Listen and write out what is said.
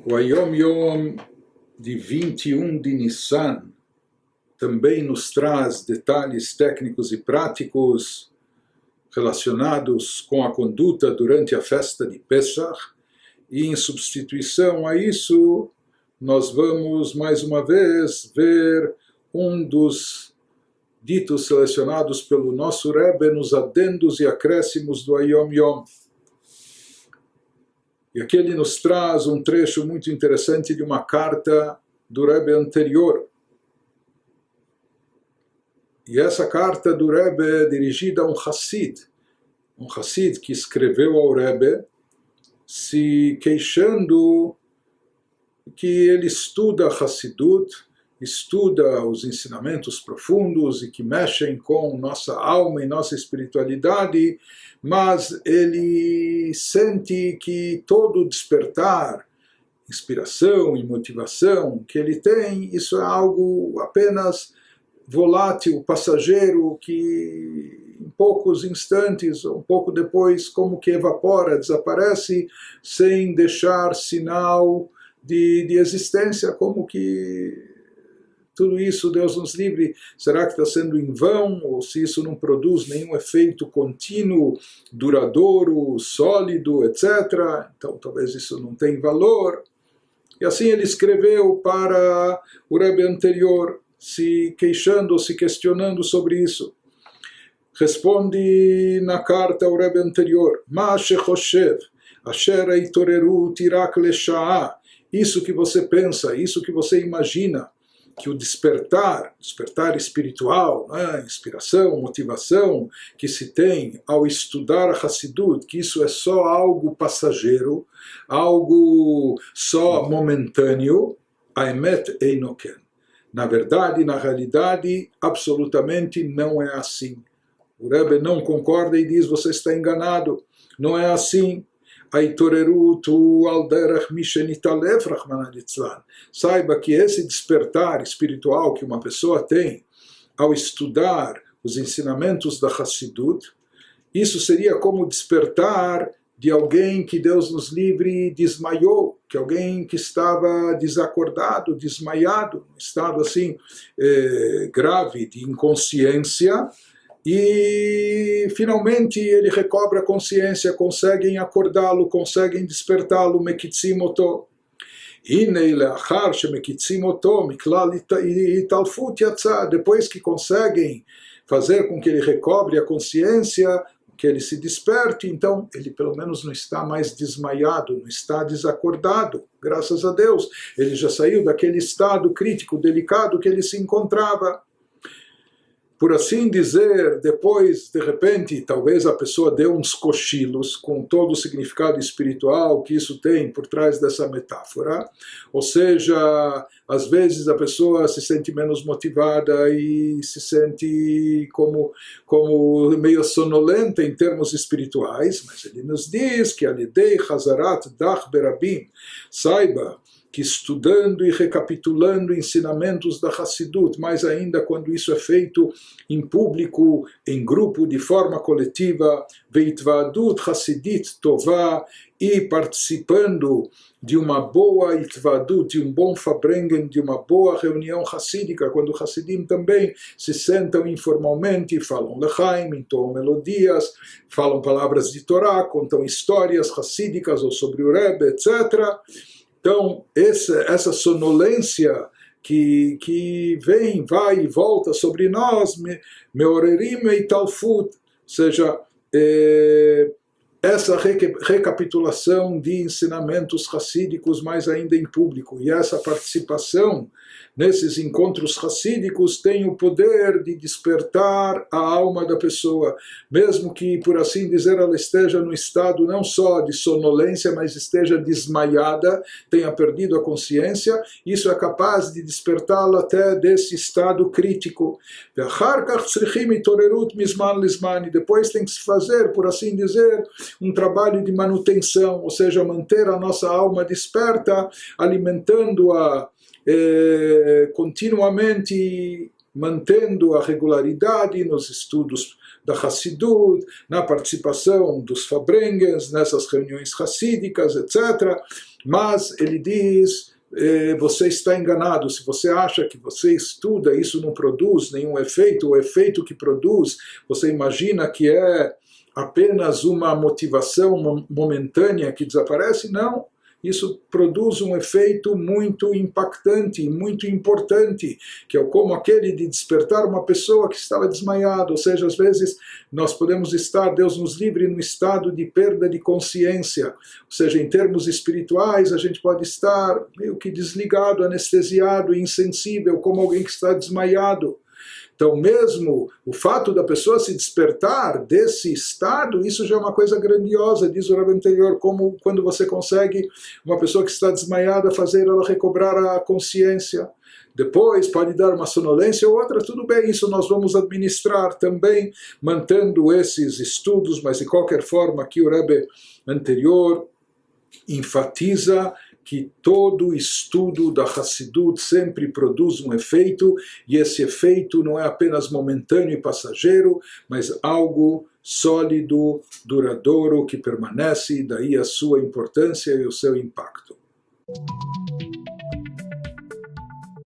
O Ayom Yom de 21 de Nissan também nos traz detalhes técnicos e práticos relacionados com a conduta durante a festa de Pesach, e em substituição a isso nós vamos mais uma vez ver um dos ditos selecionados pelo nosso Rebbe nos adendos e acréscimos do Ayom Yom. E aqui ele nos traz um trecho muito interessante de uma carta do Rebbe anterior. E essa carta do Rebbe é dirigida a um Hassid que escreveu ao Rebbe se queixando que ele estuda Hassidut, estuda os ensinamentos profundos e que mexem com nossa alma e nossa espiritualidade, mas ele sente que todo despertar, inspiração e motivação que ele tem, isso é algo apenas volátil, passageiro, que em poucos instantes, um pouco depois, como que evapora, desaparece, sem deixar sinal de existência, como que tudo isso, Deus nos livre, será que está sendo em vão, ou se isso não produz nenhum efeito contínuo, duradouro, sólido, etc. Então talvez isso não tenha valor. E assim ele escreveu para o Rebbe anterior, se queixando, se questionando sobre isso. Responde na carta ao Rebbe anterior: Ma shechoshev, asher eitorerut irak lesha'a. Isso que você pensa, isso que você imagina, que o despertar espiritual, né, inspiração, motivação que se tem ao estudar a Hassidut, que isso é só algo passageiro, algo só momentâneo, a emet einoken. Na verdade, na realidade, absolutamente não é assim. O Rebbe não concorda e diz: você está enganado, não é assim. Saiba que esse despertar espiritual que uma pessoa tem ao estudar os ensinamentos da Hassidut, isso seria como despertar de alguém que, Deus nos livre, desmaiou, que alguém que estava desacordado, desmaiado, um estado assim grave de inconsciência, e finalmente ele recobra a consciência, conseguem acordá-lo, conseguem despertá-lo, mekitzim oto. Depois que conseguem fazer com que ele recobre a consciência, que ele se desperte, então ele pelo menos não está mais desmaiado, não está desacordado, graças a Deus. Ele já saiu daquele estado crítico, delicado que ele se encontrava. Por assim dizer, depois, de repente, talvez a pessoa dê uns cochilos com todo o significado espiritual que isso tem por trás dessa metáfora. Ou seja, às vezes a pessoa se sente menos motivada e se sente como meio sonolenta em termos espirituais, mas ele nos diz que alidei Hazarat Dach Berabim, saiba que estudando e recapitulando ensinamentos da Hassidut, mais ainda quando isso é feito em público, em grupo, de forma coletiva, veitvadut Hassidit tová, e participando de uma boa itvadut, de um bom fabrengen, de uma boa reunião hassídica, quando os Hassidim também se sentam informalmente, falam lechaim, entoam melodias, falam palavras de Torá, contam histórias hassídicas ou sobre o Rebbe, etc. Então, essa sonolência que vem, vai e volta sobre nós, meorerim e talfut, ou seja, essa recapitulação de ensinamentos hassídicos, mais ainda em público, e essa participação nesses encontros hassídicos tem o poder de despertar a alma da pessoa, mesmo que, por assim dizer, ela esteja no estado não só de sonolência, mas esteja desmaiada, tenha perdido a consciência, isso é capaz de despertá-la até desse estado crítico. Depois tem que se fazer, por assim dizer, um trabalho de manutenção, ou seja, manter a nossa alma desperta, alimentando-a continuamente, mantendo a regularidade nos estudos da Hassidut, na participação dos Fabrengens, nessas reuniões hassídicas, etc. Mas ele diz, você está enganado, se você acha que você estuda, isso não produz nenhum efeito, o efeito que produz, você imagina que é apenas uma motivação momentânea que desaparece? Não. Isso produz um efeito muito impactante, muito importante, que é como aquele de despertar uma pessoa que estava desmaiada, ou seja, às vezes nós podemos estar, Deus nos livre, no estado de perda de consciência, ou seja, em termos espirituais a gente pode estar meio que desligado, anestesiado, insensível, como alguém que está desmaiado. Então, mesmo o fato da pessoa se despertar desse estado, isso já é uma coisa grandiosa, diz o Rebbe anterior, como quando você consegue uma pessoa que está desmaiada fazer ela recobrar a consciência. Depois pode dar uma sonolência ou outra, tudo bem, isso nós vamos administrar também, mantendo esses estudos, mas de qualquer forma aqui o Rebbe anterior enfatiza que todo estudo da Hassidut sempre produz um efeito, e esse efeito não é apenas momentâneo e passageiro, mas algo sólido, duradouro, que permanece, e daí a sua importância e o seu impacto.